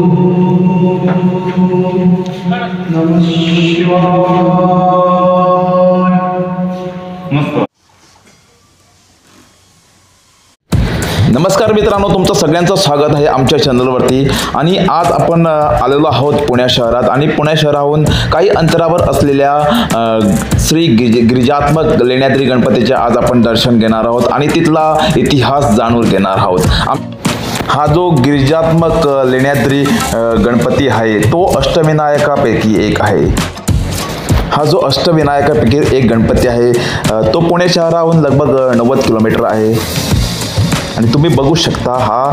नमः शिवाय। मस्त। नमस्कार मित्रांनो, तुमचं सगळ्यांचं स्वागत आहे आमच्या चॅनलवरती। आणि आज आपण आलेलो आहोत पुणे शहरात आणि पुणे शहराहून काही अंतरावर असलेल्या श्री गिरिजात्मक लेण्याद्री गणपतीचे आज आपण दर्शन घेणार आहोत आणि तिथला इतिहास जाणून घेणार आहोत। हा जो गिरिजात्मक लेण्याद्री गणपती आहे तो अष्टविनायकापैकी एक आहे। हा जो अष्टविनायकापैकी एक गणपती आहे तो पुणे शहराहून लगभग 90 किलोमीटर आहे। आणि तुम्ही बघू शकता हा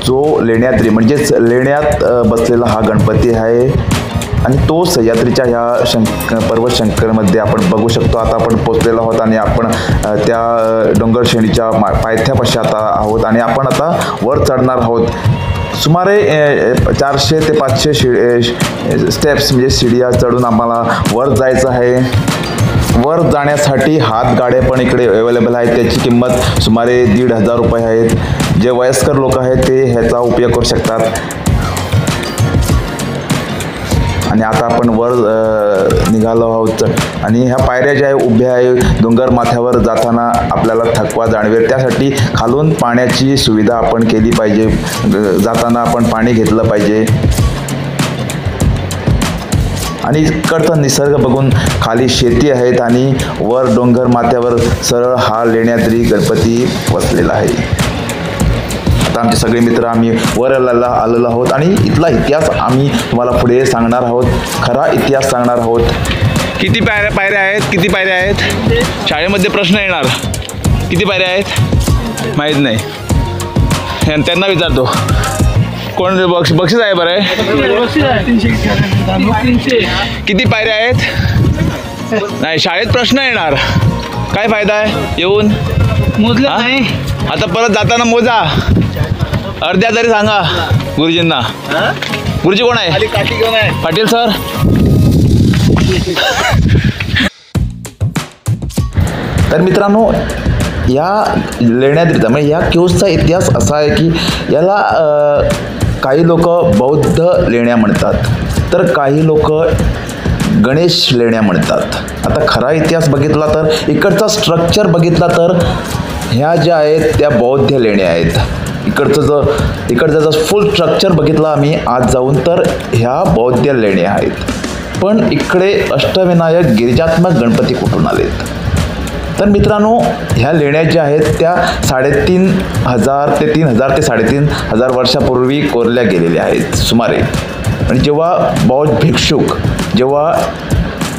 जो लेण्याद्री म्हणजेच लेण्यात बसलेला हा गणपती आहे आणि तो सह्याद्रीच्या ह्या पर्वत शंकरमध्ये आपण बघू शकतो। आता आपण पोचलेलो आहोत आणि आपण त्या डोंगर श्रेणीच्या पायथ्यापाशी आता आहोत आणि आपण आता वर चढणार आहोत। सुमारे 400 ते 500 स्टेप्स म्हणजे शिड्या चढून आम्हाला वर जायचं आहे। वर जाण्यासाठी हातगाड्या पण इकडे अवेलेबल आहेत, त्याची किंमत सुमारे 1,500 रुपये आहेत। जे वयस्कर लोक आहेत ते ह्याचा उपयोग करू शकतात। आणि आता आपण वर निघालो आहोत आणि ह्या पायऱ्या ज्या उभ्या आहे डोंगर माथ्यावर जाताना आपल्याला थकवा जाणवेल, त्यासाठी खालून पाण्याची सुविधा आपण केली पाहिजे। जाताना आपण पाणी घेतलं पाहिजे। आणि इकडचा निसर्ग बघून खाली शेती आहेत आणि वर डोंगर माथ्यावर सरळ हा लेण्याद्री गणपती वसलेला आहे। आता आमचे सगळे मित्र आम्ही वर आलेलो आहोत आणि इथला इतिहास आम्ही तुम्हाला पुढे सांगणार आहोत, खरा इतिहास सांगणार आहोत। किती पायऱ्या आहेत? शाळेमध्ये प्रश्न येणार, किती पायऱ्या आहेत माहीत नाही, त्यांना विचारतो। कोण बक्षीस आहे बरं? किती पायऱ्या आहेत? नाही, शाळेत प्रश्न येणार, काय फायदा आहे येऊन मोजलं नाही। आता परत जाताना मोजा, अर्ध्या तरी सांगा गुरुजींना। गुरुजी कोण आहे? पाटील सर। तर मित्रांनो, या लेण्याद्रीचा म्हणजे या केव्जचा इतिहास असा आहे की याला काही लोक बौद्ध लेण्या म्हणतात, तर काही लोक गणेश लेण्या म्हणतात। आता खरा इतिहास बघितला तर इकडचा स्ट्रक्चर बघितला तर ह्या ज्या आहेत त्या बौद्ध लेण्या आहेत। इकडचं जर फुल स्ट्रक्चर बघितलं आम्ही आज जाऊन तर ह्या बौद्ध लेण्या आहेत। पण इकडे अष्टविनायक गिरिजात्मक गणपती कुठून आलेत? तर मित्रांनो, ह्या लेण्या ज्या आहेत त्या 3,500 ते 3,500 वर्षापूर्वी कोरल्या गेलेल्या आहेत सुमारे। आणि जेव्हा बौद्ध भिक्षुक जेव्हा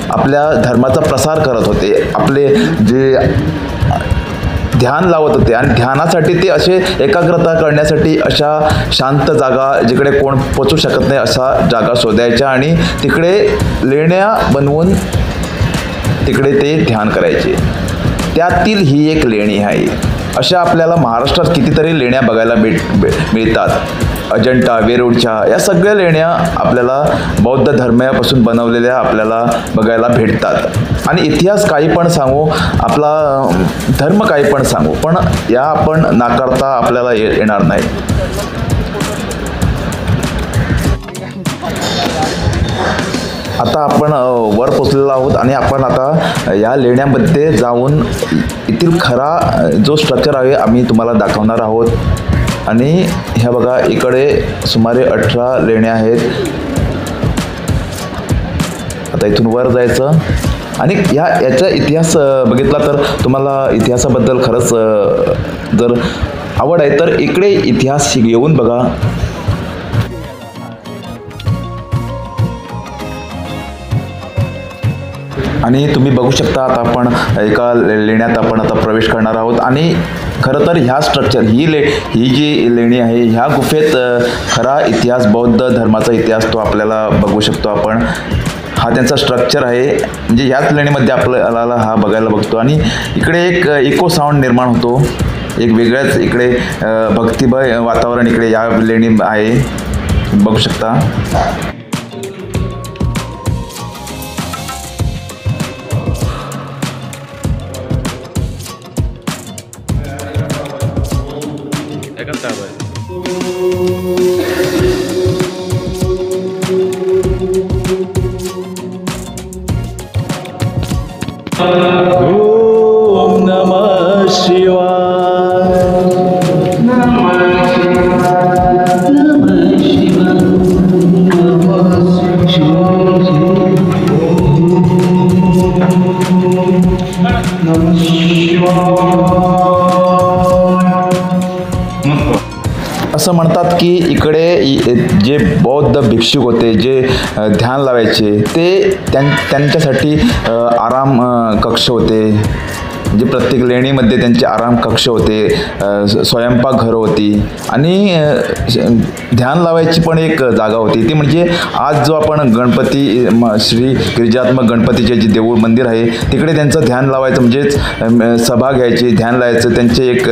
आपल्या धर्माचा प्रसार करत होते, आपले जे ध्यान लावत होते आणि ध्यानासाठी ते असे एकाग्रता करण्यासाठी अशा शांत जागा जिकडे कोण पोचू शकत नाही अशा जागा शोधायच्या आणि तिकडे लेण्या बनवून तिकडे ते ध्यान करायचे। त्यातील ही एक लेणी आहे। अशा आपल्याला महाराष्ट्रात कितीतरी लेण्या बघायला मिळतात। अजंठा, वेरूळच्या या सगळ्या लेण्या आपल्याला बौद्ध धर्मापासून बनवलेल्या आपल्याला बघायला भेटतात। आणि इतिहास काही पण सांगू, आपला धर्म काही पण सांगू, पण या आपण नाकारता आपल्याला येणार नाही। आता आपण वर पोचलेलो आहोत आणि आपण आता या लेण्यामध्ये जाऊन येथील खरा जो स्ट्रक्चर आहे आम्ही तुम्हाला दाखवणार आहोत। आणि ह्या बघा, इकडे सुमारे 18 लेण्या आहेत। आता इथून वर जायचं आणि याचा इतिहास बघितला तर तुम्हाला इतिहासाबद्दल खरंच जर आवड आहे तर इकडे इतिहास येऊन बघा। आणि तुम्ही बघू शकता आता आपण एका लेण्यात आपण आता प्रवेश करणार आहोत। आणि खरं तर ह्या स्ट्रक्चर ही जी लेणी आहे ह्या गुफेत खरा इतिहास बौद्ध धर्माचा इतिहास तो आपल्याला बघू शकतो आपण। हा त्यांचा स्ट्रक्चर आहे, म्हणजे ह्याच लेणीमध्ये आपल्याला हा बघायला बघतो। आणि इकडे एक इको साऊंड निर्माण होतो, एक वेगळ्याच इकडे भक्तिमय वातावरण इकडे या लेणी आहे, बघू शकता। ओम नमः शिवाय. असं म्हणतात की इकडे जे बौद्ध भिक्षुक होते, जे ध्यान लावायचे, ते त्यांच्यासाठी आराम कक्ष होते. जे प्रत्येक लेणीमध्ये त्यांचे आराम कक्ष होते, स्वयंपाकघरं होती आणि ध्यान लावायची पण एक जागा होती. ती म्हणजे आज जो आपण गणपती श्री गिरिजात्मक गणपतीचे जे देऊळ मंदिर आहे तिकडे त्यांचं ध्यान लावायचं म्हणजेच सभा घ्यायची, ध्यान लावायचं. त्यांचे एक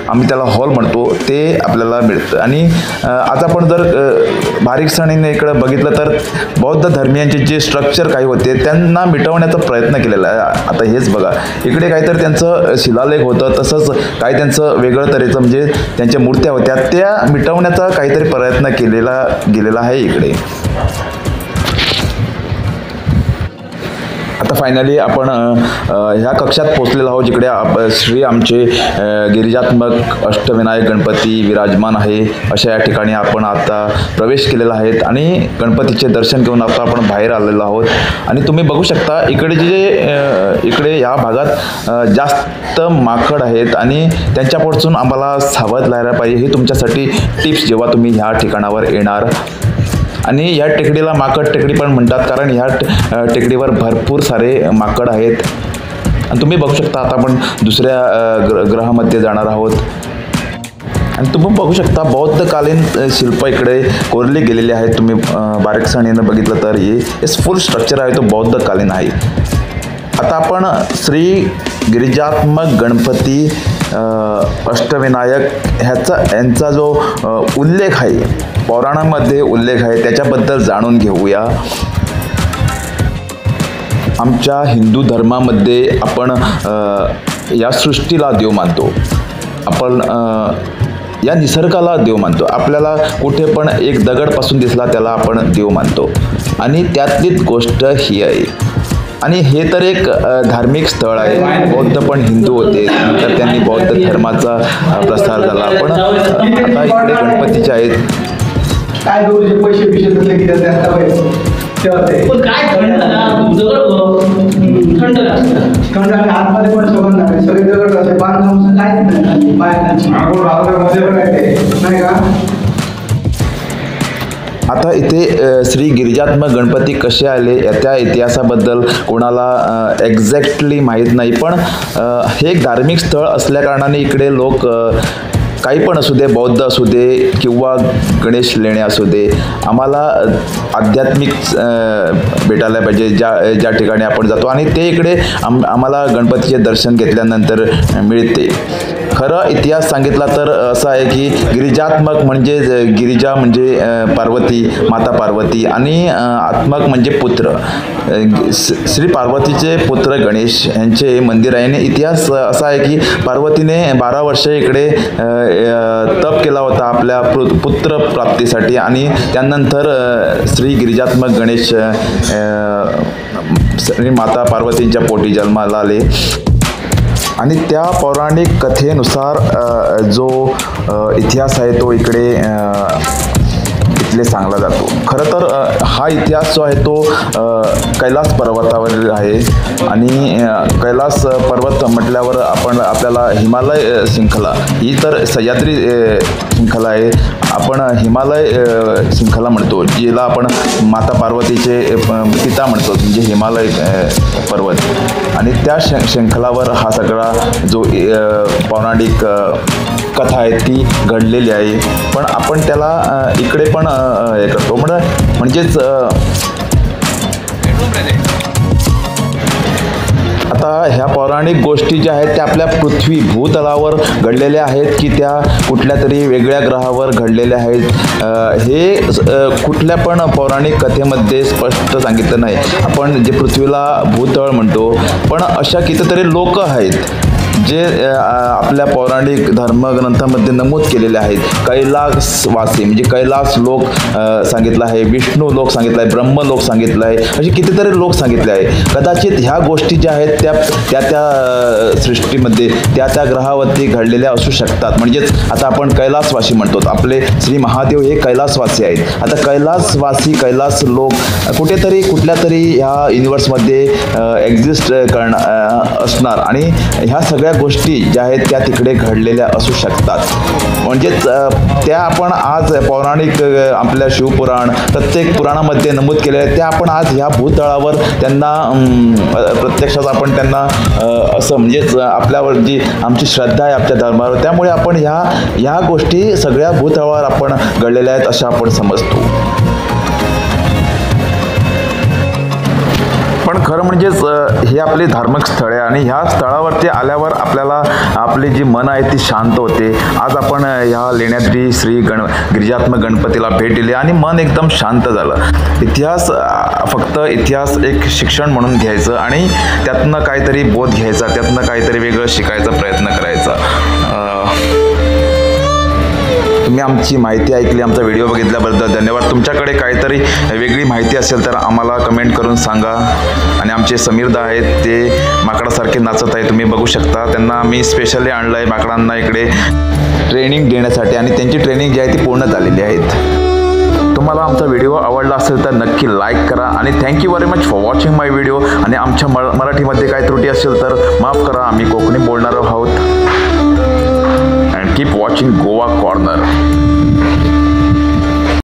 आम्ही त्याला हॉल म्हणतो ते आपल्याला मिळतं. आणि आज आपण जर बारीकसाणीने इकडं बघितलं तर बौद्ध धर्मियांचे जे स्ट्रक्चर काही होते त्यांना मिटवण्याचा प्रयत्न केलेला आहे. आता हेच बघा, इकडे काहीतरी त्यांचं शिलालेख होतं, तसंच काही त्यांचं वेगळं तऱ्हेचं म्हणजे त्यांच्या मूर्त्या होत्या त्या मिटवण्याचा काहीतरी प्रयत्न केलेला गेलेला आहे इकडे. आता फायनली आपण ह्या कक्षात पोचलेलो आहोत जिकडे श्री आमचे गिरिजात्मक अष्टविनायक गणपती विराजमान आहे. अशा या ठिकाणी आपण आता प्रवेश केलेला आहे आणि गणपतीचे दर्शन घेऊन आता आपण बाहेर आलेलो आहोत. आणि तुम्ही बघू शकता इकडे इकडे या भागात जास्त माकड आहेत आणि त्यांच्यापासून आम्हाला सावध राहायला पाहिजे. हे तुमच्यासाठी टिप्स जेव्हा तुम्ही ह्या ठिकाणावर येणार. आणि ह्या टेकडीला माकड टेकडी पण म्हणतात कारण ह्या टेकडीवर भरपूर सारे माकड आहेत. आणि तुम्ही बघू शकता आता आपण दुसऱ्या ग्रहामध्ये जाणार आहोत. आणि तुम्ही बघू शकता बौद्धकालीन शिल्प इकडे कोरली गेलेली आहेत. तुम्ही बारीकसाणीनं बघितलं तर हे फुल स्ट्रक्चर आहे तो बौद्धकालीन आहे. आता आपण श्री गिरिजात्मक गणपती अष्टविनायक यांचा जो उल्लेख आहे, पुराणामध्ये उल्लेख आहे, त्याच्याबद्दल जाणून घेऊया. आमच्या हिंदू धर्मामध्ये आपण या सृष्टीला देव मानतो. आपण या निसर्गाला देव मानतो. आपल्याला कुठे पण एक दगडपासून दिसला त्याला आपण देव मानतो. आणि त्यातलीच गोष्ट ही आहे. आणि हे तर एक धार्मिक स्थळ आहे. बौद्ध पण हिंदू होते, नंतर त्यांनी बौद्ध धर्माचा प्रसार झाला. पण आता इकडे गणपतीचे आहेत. काय दोघे पैसे पिशे तसले की त्यात आता पाहिजे पण काय थंड थंड आतमध्ये पण सुगंध आहे. सगळे दगड असे बांधकाम काहीच नाही बाहेर नाही का. आता इथे श्री गिरिजात्मक गणपती कसे आले त्या इतिहासाबद्दल कोणाला एक्झॅक्टली माहीत नाही. पण हे एक धार्मिक स्थळ असल्याकारणाने इकडे लोक काही पण असू दे, बौद्ध असू दे किंवा गणेश लेणे असू दे, आम्हाला आध्यात्मिक भेटायला पाहिजे ज्या ठिकाणी आपण जातो. आणि ते इकडे आम्हाला गणपतीचे दर्शन घेतल्यानंतर मिळते. खरं इतिहास सांगितला तर असा आहे की गिरिजात्मक म्हणजे गिरिजा म्हणजे पार्वती, माता पार्वती, आणि आत्मक म्हणजे पुत्र. श्री पार्वतीचे पुत्र गणेश यांचे मंदिर आहे. आणि इतिहास असा आहे की पार्वतीने 12 वर्ष इकडे तप केला होता आपल्या पुत्र प्राप्तीसाठी. आणि त्यानंतर श्री गिरिजात्मक गणेश श्री माता पार्वतींच्या पोटी जन्माला आले. आणि त्या पौराणिक कथेनुसार जो इतिहास आहे तो इकडे इथले सांगला जातो. खरं तर हा इतिहास जो आहे तो कैलास पर्वतावरील आहे. आणि कैलास पर्वत म्हटल्यावर आपल्याला हिमालय शृंखला ही तर सह्याद्री शृंखला आहे. आपण हिमालय शृंखला म्हणतो, जिला आपण माता पार्वतीचे पिता म्हणतो, म्हणजे हिमालय पर्वत. आणि त्या शृंखलावर हा सगळा जो पौराणिक कथा आहे ती घडलेली आहे. पण आपण त्याला इकडे पण हे करतो म्हणजेच आता ह्या पौराणिक गोष्टी ज्या आहेत त्या आपल्या पृथ्वी भूतलावर घडलेल्या आहेत की त्या कुठल्या तरी वेगळ्या ग्रहावर घडलेल्या आहेत हे कुठल्या पण पौराणिक कथेमध्ये स्पष्ट सांगितलं नाही. आपण जे पृथ्वीला भूतळ म्हणतो, पण अशा कितीतरी लोक आहेत जे आपल्या पौराणिक धर्मग्रंथामध्ये नमूद केलेले आहेत. कैलासवासी म्हणजे कैलास लोक सांगितलं आहे, विष्णू लोक सांगितलं आहे, ब्रह्म लोक सांगितलं आहे, असे कितीतरी लोक सांगितले आहे. कदाचित ह्या गोष्टी ज्या आहेत त्या सृष्टीमध्ये त्या ग्रहावरती घडलेल्या असू शकतात. म्हणजेच आता आपण कैलासवासी म्हणतो, आपले श्री महादेव हे कैलासवासी आहेत. आता कैलासवासी कैलास लोक कुठेतरी कुठल्या तरी ह्या युनिवर्समध्ये एक्झिस्ट असणार आणि ह्या सगळ्या गोष्टी ज्या आहेत त्या तिकडे घडलेल्या असू शकतात. म्हणजेच त्या आपण आज पौराणिक आपल्या शिवपुराण प्रत्येक पुराणामध्ये नमूद केलेल्या आहेत, त्या आपण आज ह्या भूतळावर त्यांना प्रत्यक्षात आपण त्यांना असं म्हणजेच आपल्यावर जी आमची श्रद्धा आहे आपल्या धर्मावर, त्यामुळे आपण ह्या गोष्टी सगळ्या भूतळावर आपण घडलेल्या आहेत असं आपण समजतो. पण खरं म्हणजेच हे आपली धार्मिक स्थळे आणि ह्या स्थळावरती आल्यावर आपल्याला आपली जी मन आहे ती शांत होते. आज आपण ह्या लेण्याद्री श्री गिरिजात्मक गणपतीला भेट दिली आणि मन एकदम शांत झालं. इतिहास फक्त इतिहास एक शिक्षण म्हणून घ्यायचं आणि त्यातनं काहीतरी बोध घ्यायचा, त्यातनं काहीतरी वेगळं शिकायचा प्रयत्न करायचा. तुम्ही आमची माहिती ऐकली, आमचा व्हिडिओ बघितल्याबद्दल धन्यवाद. तुमच्याकडे काहीतरी वेगळी माहिती असेल तर आम्हाला कमेंट करून सांगा. आणि आमचे समीरदा आहेत, ते माकडासारखे नाचत आहे, तुम्ही बघू शकता. त्यांना आम्ही स्पेशली आणलं आहे माकडांना इकडे ट्रेनिंग देण्यासाठी आणि त्यांची ट्रेनिंग जी आहे ती पूर्ण झालेली आहेत. तुम्हाला आमचा व्हिडिओ आवडला असेल तर नक्की लाईक करा आणि thank you very much for watching my video. आणि आमच्या मराठीमध्ये काही त्रुटी असेल तर माफ करा, आम्ही कोकणी बोलणार आहोत. And keep watching Goa Corner.